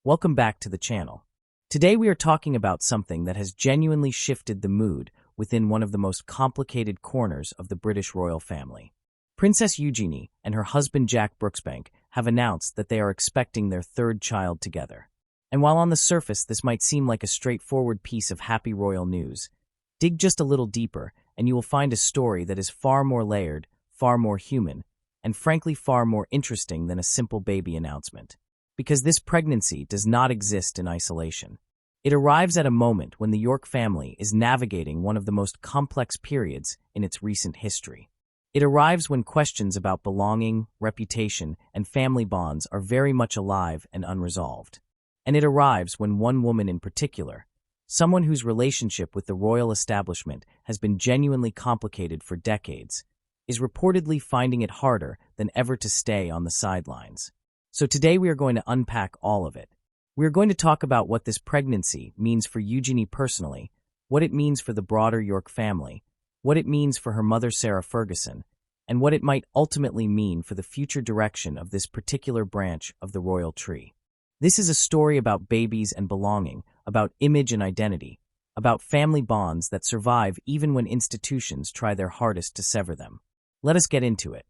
Welcome back to the channel. Today we are talking about something that has genuinely shifted the mood within one of the most complicated corners of the British royal family. Princess Eugenie and her husband Jack Brooksbank have announced that they are expecting their third child together. And while on the surface this might seem like a straightforward piece of happy royal news, dig just a little deeper and you will find a story that is far more layered, far more human, and frankly far more interesting than a simple baby announcement. Because this pregnancy does not exist in isolation. It arrives at a moment when the York family is navigating one of the most complex periods in its recent history. It arrives when questions about belonging, reputation, and family bonds are very much alive and unresolved. And it arrives when one woman in particular, someone whose relationship with the royal establishment has been genuinely complicated for decades, is reportedly finding it harder than ever to stay on the sidelines. So today we are going to unpack all of it. We are going to talk about what this pregnancy means for Eugenie personally, what it means for the broader York family, what it means for her mother Sarah Ferguson, and what it might ultimately mean for the future direction of this particular branch of the royal tree. This is a story about babies and belonging, about image and identity, about family bonds that survive even when institutions try their hardest to sever them. Let us get into it.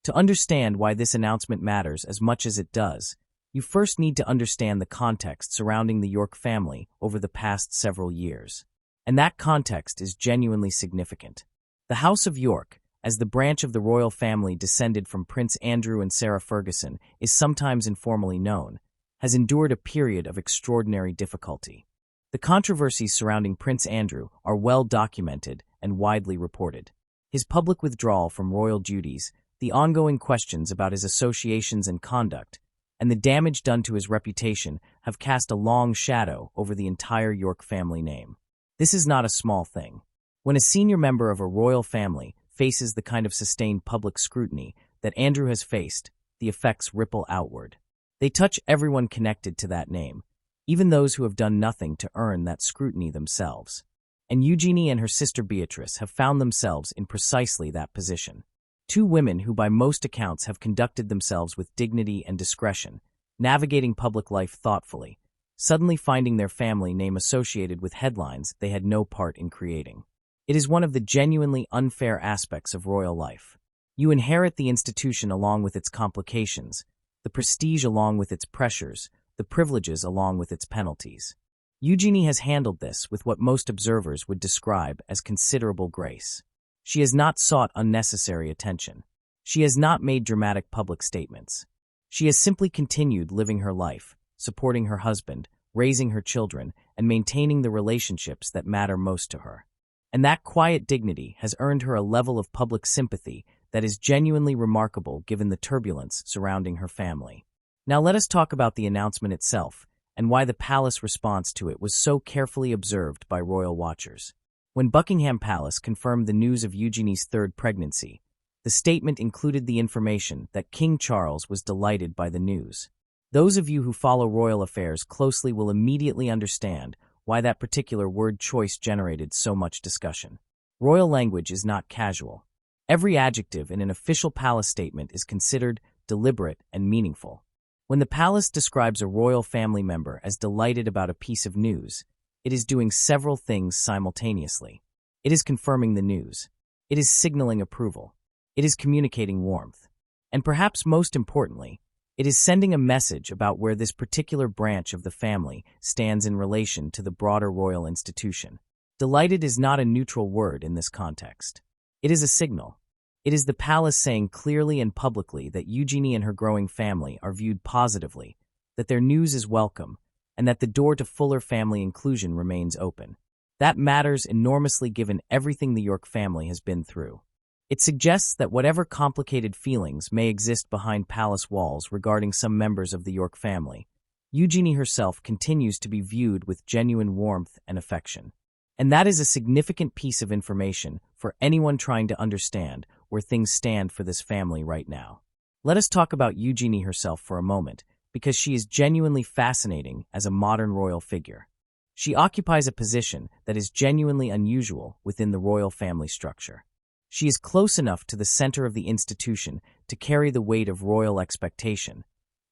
To understand why this announcement matters as much as it does, you first need to understand the context surrounding the York family over the past several years. And that context is genuinely significant. The House of York, as the branch of the royal family descended from Prince Andrew and Sarah Ferguson, is sometimes informally known, has endured a period of extraordinary difficulty. The controversies surrounding Prince Andrew are well documented and widely reported. His public withdrawal from royal duties, the ongoing questions about his associations and conduct, and the damage done to his reputation have cast a long shadow over the entire York family name. This is not a small thing. When a senior member of a royal family faces the kind of sustained public scrutiny that Andrew has faced, the effects ripple outward. They touch everyone connected to that name, even those who have done nothing to earn that scrutiny themselves. And Eugenie and her sister Beatrice have found themselves in precisely that position. Two women who by most accounts have conducted themselves with dignity and discretion, navigating public life thoughtfully, suddenly finding their family name associated with headlines they had no part in creating. It is one of the genuinely unfair aspects of royal life. You inherit the institution along with its complications, the prestige along with its pressures, the privileges along with its penalties. Eugenie has handled this with what most observers would describe as considerable grace. She has not sought unnecessary attention. She has not made dramatic public statements. She has simply continued living her life, supporting her husband, raising her children, and maintaining the relationships that matter most to her. And that quiet dignity has earned her a level of public sympathy that is genuinely remarkable given the turbulence surrounding her family. Now let us talk about the announcement itself and why the palace response to it was so carefully observed by royal watchers. When Buckingham Palace confirmed the news of Eugenie's third pregnancy, the statement included the information that King Charles was delighted by the news. Those of you who follow royal affairs closely will immediately understand why that particular word choice generated so much discussion. Royal language is not casual. Every adjective in an official palace statement is considered deliberate and meaningful. When the palace describes a royal family member as delighted about a piece of news, it is doing several things simultaneously. It is confirming the news. It is signaling approval. It is communicating warmth. And perhaps most importantly, it is sending a message about where this particular branch of the family stands in relation to the broader royal institution. Delighted is not a neutral word in this context. It is a signal. It is the palace saying clearly and publicly that Eugenie and her growing family are viewed positively, that their news is welcome, and that the door to fuller family inclusion remains open. That matters enormously given everything the York family has been through. It suggests that whatever complicated feelings may exist behind palace walls regarding some members of the York family, Eugenie herself continues to be viewed with genuine warmth and affection. And that is a significant piece of information for anyone trying to understand where things stand for this family right now. Let us talk about Eugenie herself for a moment, because she is genuinely fascinating as a modern royal figure. She occupies a position that is genuinely unusual within the royal family structure. She is close enough to the center of the institution to carry the weight of royal expectation,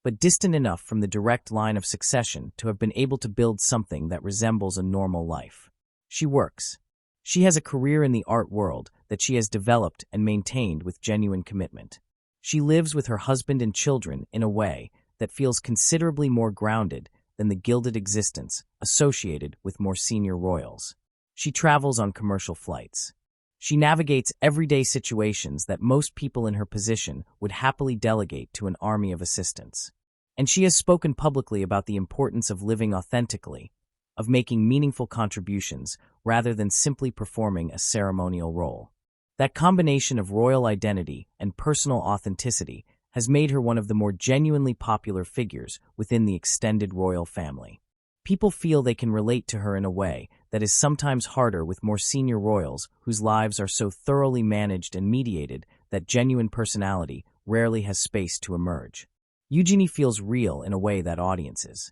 but distant enough from the direct line of succession to have been able to build something that resembles a normal life. She works. She has a career in the art world that she has developed and maintained with genuine commitment. She lives with her husband and children in a way that feels considerably more grounded than the gilded existence associated with more senior royals. She travels on commercial flights. She navigates everyday situations that most people in her position would happily delegate to an army of assistants. And she has spoken publicly about the importance of living authentically, of making meaningful contributions rather than simply performing a ceremonial role. That combination of royal identity and personal authenticity has made her one of the more genuinely popular figures within the extended royal family. People feel they can relate to her in a way that is sometimes harder with more senior royals whose lives are so thoroughly managed and mediated that genuine personality rarely has space to emerge. Eugenie feels real in a way that audiences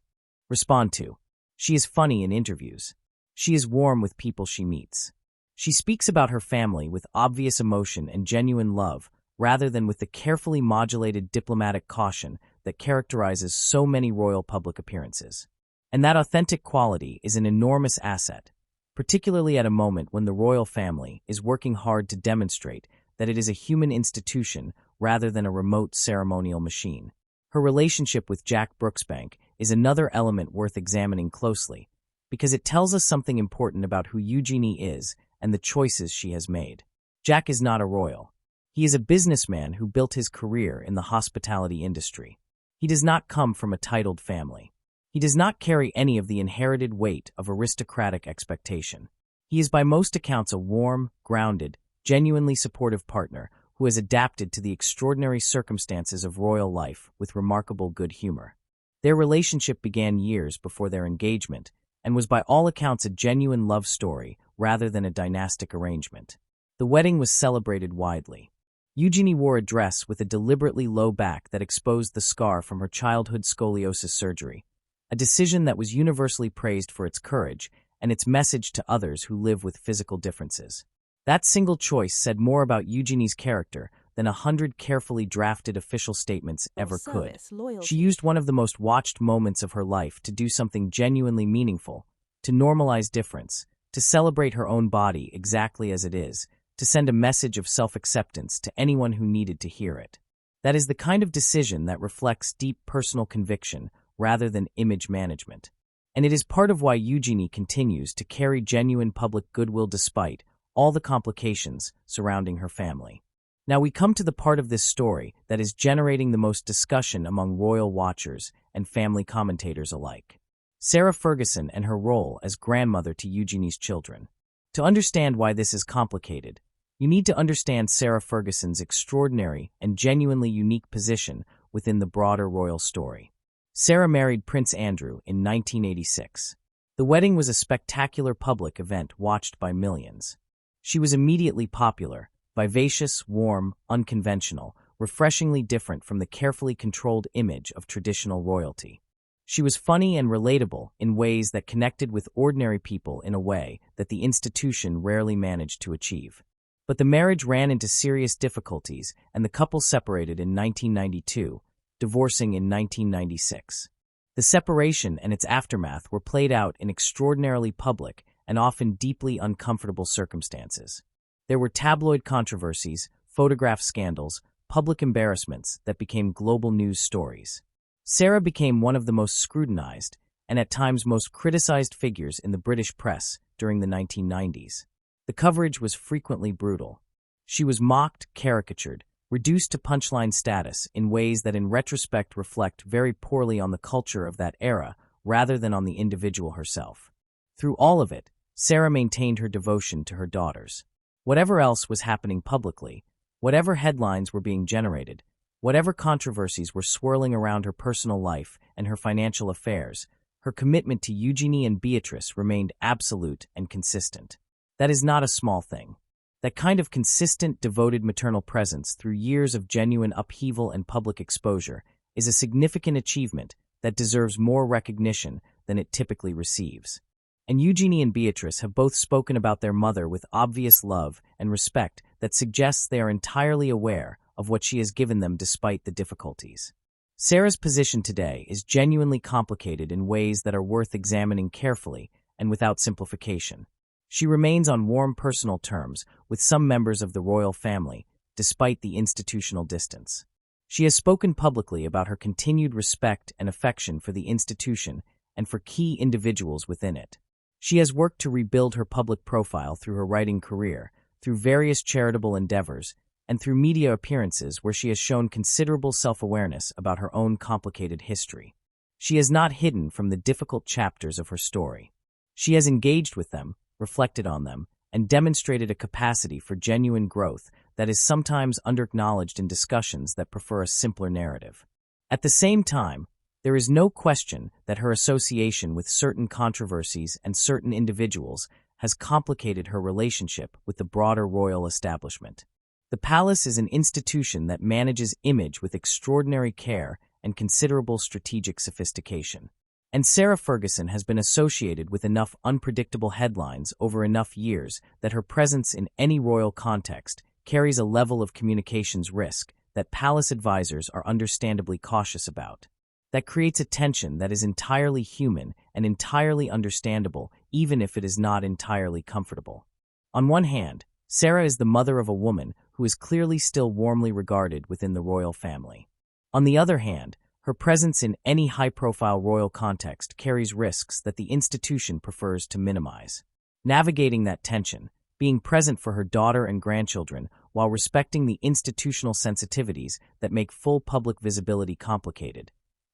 respond to. She is funny in interviews. She is warm with people she meets. She speaks about her family with obvious emotion and genuine love, rather than with the carefully modulated diplomatic caution that characterizes so many royal public appearances. And that authentic quality is an enormous asset, particularly at a moment when the royal family is working hard to demonstrate that it is a human institution rather than a remote ceremonial machine. Her relationship with Jack Brooksbank is another element worth examining closely, because it tells us something important about who Eugenie is and the choices she has made. Jack is not a royal. He is a businessman who built his career in the hospitality industry. He does not come from a titled family. He does not carry any of the inherited weight of aristocratic expectation. He is by most accounts a warm, grounded, genuinely supportive partner who has adapted to the extraordinary circumstances of royal life with remarkable good humor. Their relationship began years before their engagement and was by all accounts a genuine love story rather than a dynastic arrangement. The wedding was celebrated widely. Eugenie wore a dress with a deliberately low back that exposed the scar from her childhood scoliosis surgery, a decision that was universally praised for its courage and its message to others who live with physical differences. That single choice said more about Eugenie's character than 100 carefully drafted official statements ever could. She used one of the most watched moments of her life to do something genuinely meaningful, to normalize difference, to celebrate her own body exactly as it is, to send a message of self-acceptance to anyone who needed to hear it. That is the kind of decision that reflects deep personal conviction rather than image management. And it is part of why Eugenie continues to carry genuine public goodwill despite all the complications surrounding her family. Now we come to the part of this story that is generating the most discussion among royal watchers and family commentators alike. Sarah Ferguson and her role as grandmother to Eugenie's children. To understand why this is complicated, you need to understand Sarah Ferguson's extraordinary and genuinely unique position within the broader royal story. Sarah married Prince Andrew in 1986. The wedding was a spectacular public event watched by millions. She was immediately popular, vivacious, warm, unconventional, refreshingly different from the carefully controlled image of traditional royalty. She was funny and relatable in ways that connected with ordinary people in a way that the institution rarely managed to achieve. But the marriage ran into serious difficulties and the couple separated in 1992, divorcing in 1996. The separation and its aftermath were played out in extraordinarily public and often deeply uncomfortable circumstances. There were tabloid controversies, photograph scandals, public embarrassments that became global news stories. Sarah became one of the most scrutinized and at times most criticized figures in the British press during the 1990s. The coverage was frequently brutal. She was mocked, caricatured, reduced to punchline status in ways that in retrospect reflect very poorly on the culture of that era rather than on the individual herself. Through all of it, Sarah maintained her devotion to her daughters. Whatever else was happening publicly, whatever headlines were being generated, whatever controversies were swirling around her personal life and her financial affairs, her commitment to Eugenie and Beatrice remained absolute and consistent. That is not a small thing. That kind of consistent, devoted maternal presence through years of genuine upheaval and public exposure is a significant achievement that deserves more recognition than it typically receives. And Eugenie and Beatrice have both spoken about their mother with obvious love and respect that suggests they are entirely aware of what she has given them despite the difficulties. Sarah's position today is genuinely complicated in ways that are worth examining carefully and without simplification. She remains on warm personal terms with some members of the royal family, despite the institutional distance. She has spoken publicly about her continued respect and affection for the institution and for key individuals within it. She has worked to rebuild her public profile through her writing career, through various charitable endeavors, and through media appearances where she has shown considerable self-awareness about her own complicated history. She has not hidden from the difficult chapters of her story. She has engaged with them, reflected on them, and demonstrated a capacity for genuine growth that is sometimes underacknowledged in discussions that prefer a simpler narrative. At the same time, there is no question that her association with certain controversies and certain individuals has complicated her relationship with the broader royal establishment. The palace is an institution that manages image with extraordinary care and considerable strategic sophistication. And Sarah Ferguson has been associated with enough unpredictable headlines over enough years that her presence in any royal context carries a level of communications risk that palace advisors are understandably cautious about. That creates a tension that is entirely human and entirely understandable, even if it is not entirely comfortable. On one hand, Sarah is the mother of a woman who is clearly still warmly regarded within the royal family. On the other hand, her presence in any high-profile royal context carries risks that the institution prefers to minimize. Navigating that tension, being present for her daughter and grandchildren while respecting the institutional sensitivities that make full public visibility complicated,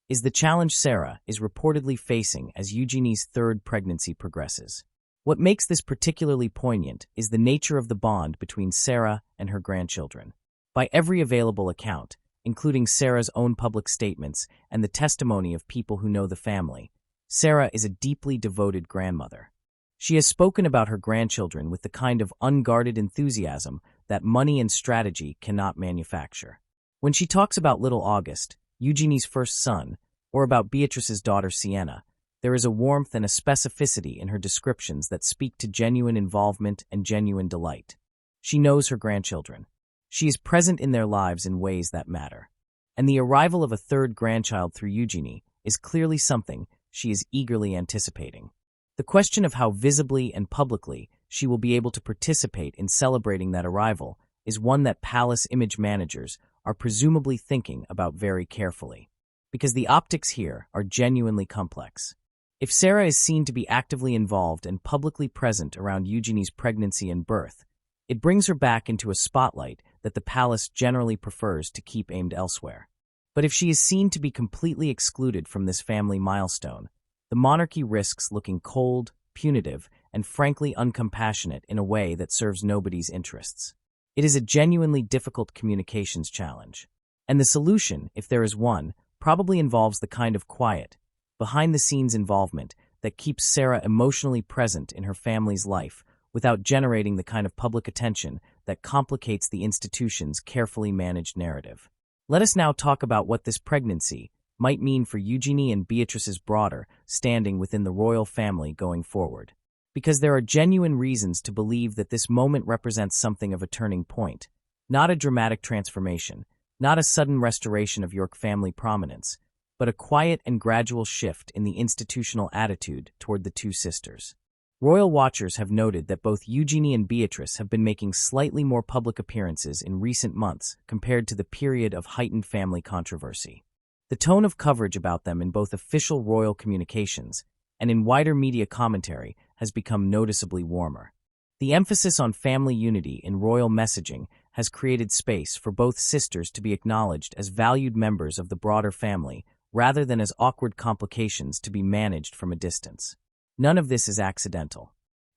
is the challenge Sarah is reportedly facing as Eugenie's third pregnancy progresses. What makes this particularly poignant is the nature of the bond between Sarah and her grandchildren. By every available account, including Sarah's own public statements and the testimony of people who know the family, Sarah is a deeply devoted grandmother. She has spoken about her grandchildren with the kind of unguarded enthusiasm that money and strategy cannot manufacture. When she talks about little August, Eugenie's first son, or about Beatrice's daughter Sienna, there is a warmth and a specificity in her descriptions that speak to genuine involvement and genuine delight. She knows her grandchildren. She is present in their lives in ways that matter. And the arrival of a third grandchild through Eugenie is clearly something she is eagerly anticipating. The question of how visibly and publicly she will be able to participate in celebrating that arrival is one that palace image managers are presumably thinking about very carefully, because the optics here are genuinely complex. If Sarah is seen to be actively involved and publicly present around Eugenie's pregnancy and birth, it brings her back into a spotlight that the palace generally prefers to keep aimed elsewhere. But if she is seen to be completely excluded from this family milestone, the monarchy risks looking cold, punitive, and frankly uncompassionate in a way that serves nobody's interests. It is a genuinely difficult communications challenge. And the solution, if there is one, probably involves the kind of quiet, behind-the-scenes involvement that keeps Sarah emotionally present in her family's life without generating the kind of public attention that complicates the institution's carefully managed narrative. Let us now talk about what this pregnancy might mean for Eugenie and Beatrice's broader standing within the royal family going forward. Because there are genuine reasons to believe that this moment represents something of a turning point, not a dramatic transformation, not a sudden restoration of York family prominence, but a quiet and gradual shift in the institutional attitude toward the two sisters. Royal watchers have noted that both Eugenie and Beatrice have been making slightly more public appearances in recent months compared to the period of heightened family controversy. The tone of coverage about them in both official royal communications and in wider media commentary has become noticeably warmer. The emphasis on family unity in royal messaging has created space for both sisters to be acknowledged as valued members of the broader family rather than as awkward complications to be managed from a distance. None of this is accidental.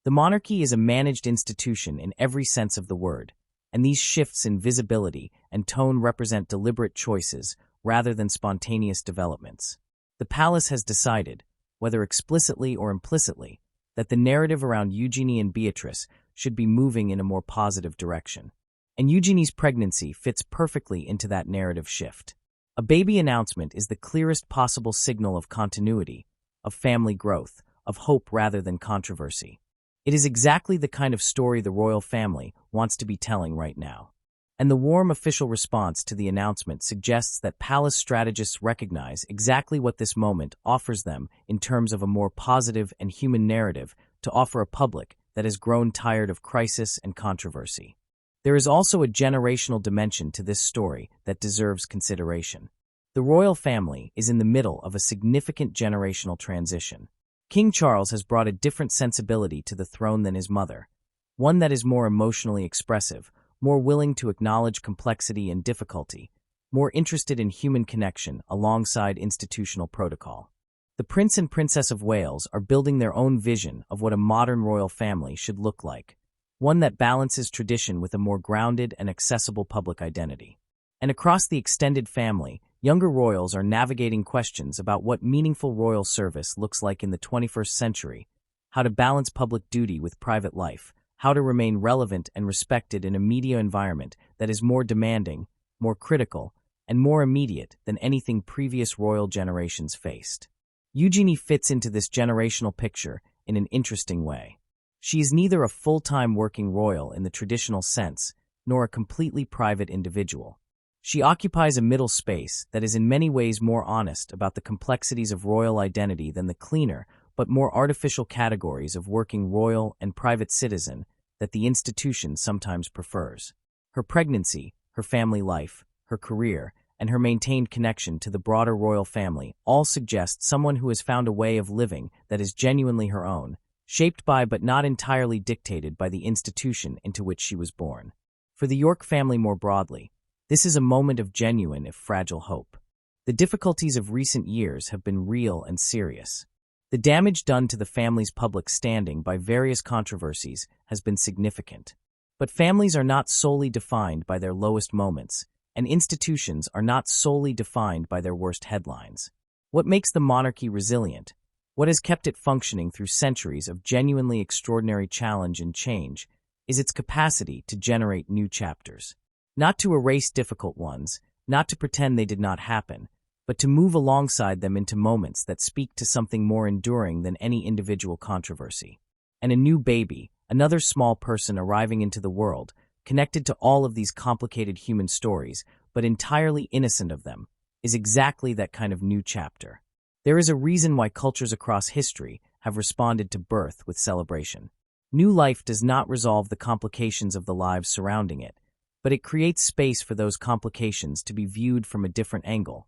The monarchy is a managed institution in every sense of the word, and these shifts in visibility and tone represent deliberate choices rather than spontaneous developments. The palace has decided, whether explicitly or implicitly, that the narrative around Eugenie and Beatrice should be moving in a more positive direction. And Eugenie's pregnancy fits perfectly into that narrative shift. A baby announcement is the clearest possible signal of continuity, of family growth, of hope rather than controversy. It is exactly the kind of story the royal family wants to be telling right now. And the warm official response to the announcement suggests that palace strategists recognize exactly what this moment offers them in terms of a more positive and human narrative to offer a public that has grown tired of crisis and controversy. There is also a generational dimension to this story that deserves consideration. The royal family is in the middle of a significant generational transition. King Charles has brought a different sensibility to the throne than his mother, one that is more emotionally expressive, more willing to acknowledge complexity and difficulty, more interested in human connection alongside institutional protocol. The Prince and Princess of Wales are building their own vision of what a modern royal family should look like, one that balances tradition with a more grounded and accessible public identity. And across the extended family, younger royals are navigating questions about what meaningful royal service looks like in the 21st century, how to balance public duty with private life, how to remain relevant and respected in a media environment that is more demanding, more critical, and more immediate than anything previous royal generations faced. Eugenie fits into this generational picture in an interesting way. She is neither a full-time working royal in the traditional sense, nor a completely private individual. She occupies a middle space that is in many ways more honest about the complexities of royal identity than the cleaner but more artificial categories of working royal and private citizen that the institution sometimes prefers. Her pregnancy, her family life, her career, and her maintained connection to the broader royal family all suggest someone who has found a way of living that is genuinely her own, shaped by but not entirely dictated by the institution into which she was born. For the York family more broadly, this is a moment of genuine if fragile hope. The difficulties of recent years have been real and serious. The damage done to the family's public standing by various controversies has been significant. But families are not solely defined by their lowest moments, and institutions are not solely defined by their worst headlines. What makes the monarchy resilient, what has kept it functioning through centuries of genuinely extraordinary challenge and change, is its capacity to generate new chapters. Not to erase difficult ones, not to pretend they did not happen, but to move alongside them into moments that speak to something more enduring than any individual controversy. And a new baby, another small person arriving into the world, connected to all of these complicated human stories, but entirely innocent of them, is exactly that kind of new chapter. There is a reason why cultures across history have responded to birth with celebration. New life does not resolve the complications of the lives surrounding it, but it creates space for those complications to be viewed from a different angle,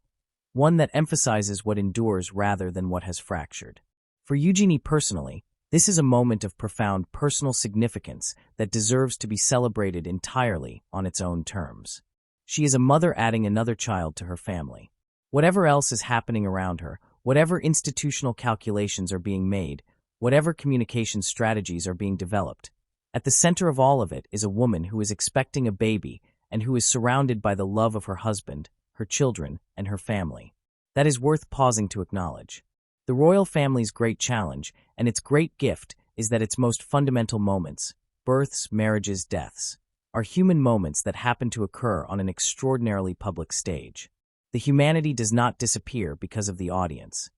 one that emphasizes what endures rather than what has fractured. For Eugenie personally, this is a moment of profound personal significance that deserves to be celebrated entirely on its own terms. She is a mother adding another child to her family. Whatever else is happening around her, whatever institutional calculations are being made, whatever communication strategies are being developed, at the center of all of it is a woman who is expecting a baby and who is surrounded by the love of her husband, her children, and her family. That is worth pausing to acknowledge. The royal family's great challenge, and its great gift, is that its most fundamental moments, births, marriages, deaths, are human moments that happen to occur on an extraordinarily public stage. The humanity does not disappear because of the audience.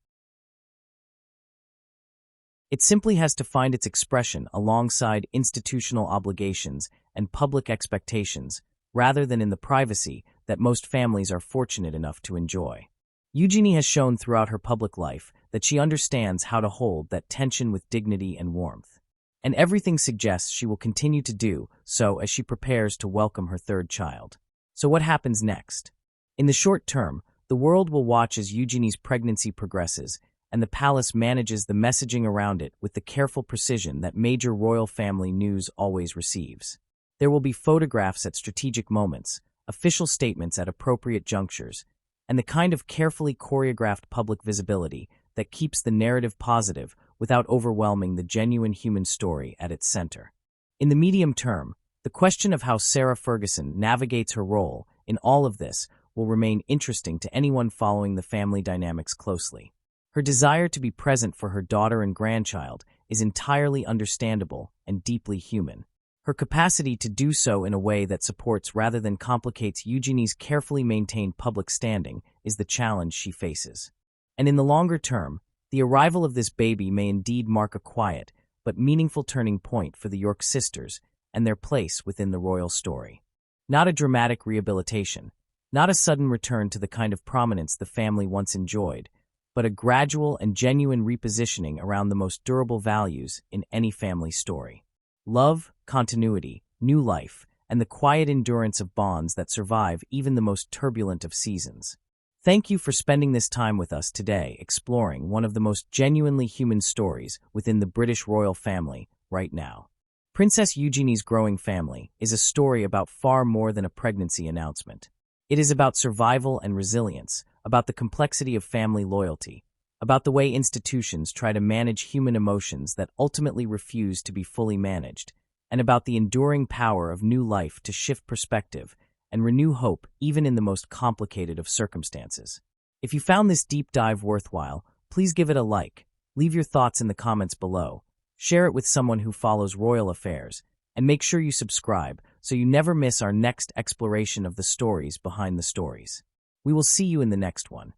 It simply has to find its expression alongside institutional obligations and public expectations, rather than in the privacy that most families are fortunate enough to enjoy. Eugenie has shown throughout her public life that she understands how to hold that tension with dignity and warmth. And everything suggests she will continue to do so as she prepares to welcome her third child. So what happens next? In the short term, the world will watch as Eugenie's pregnancy progresses, and the palace manages the messaging around it with the careful precision that major royal family news always receives. There will be photographs at strategic moments, official statements at appropriate junctures, and the kind of carefully choreographed public visibility that keeps the narrative positive without overwhelming the genuine human story at its center. In the medium term, the question of how Sarah Ferguson navigates her role in all of this will remain interesting to anyone following the family dynamics closely. Her desire to be present for her daughter and grandchild is entirely understandable and deeply human. Her capacity to do so in a way that supports rather than complicates Eugenie's carefully maintained public standing is the challenge she faces. And in the longer term, the arrival of this baby may indeed mark a quiet but meaningful turning point for the York sisters and their place within the royal story. Not a dramatic rehabilitation, not a sudden return to the kind of prominence the family once enjoyed, but a gradual and genuine repositioning around the most durable values in any family story. Love, continuity, new life, and the quiet endurance of bonds that survive even the most turbulent of seasons. Thank you for spending this time with us today exploring one of the most genuinely human stories within the British royal family right now. Princess Eugenie's growing family is a story about far more than a pregnancy announcement. It is about survival and resilience, about the complexity of family loyalty, about the way institutions try to manage human emotions that ultimately refuse to be fully managed, and about the enduring power of new life to shift perspective and renew hope even in the most complicated of circumstances. If you found this deep dive worthwhile, please give it a like, leave your thoughts in the comments below, share it with someone who follows royal affairs, and make sure you subscribe so you never miss our next exploration of the stories behind the stories. We will see you in the next one.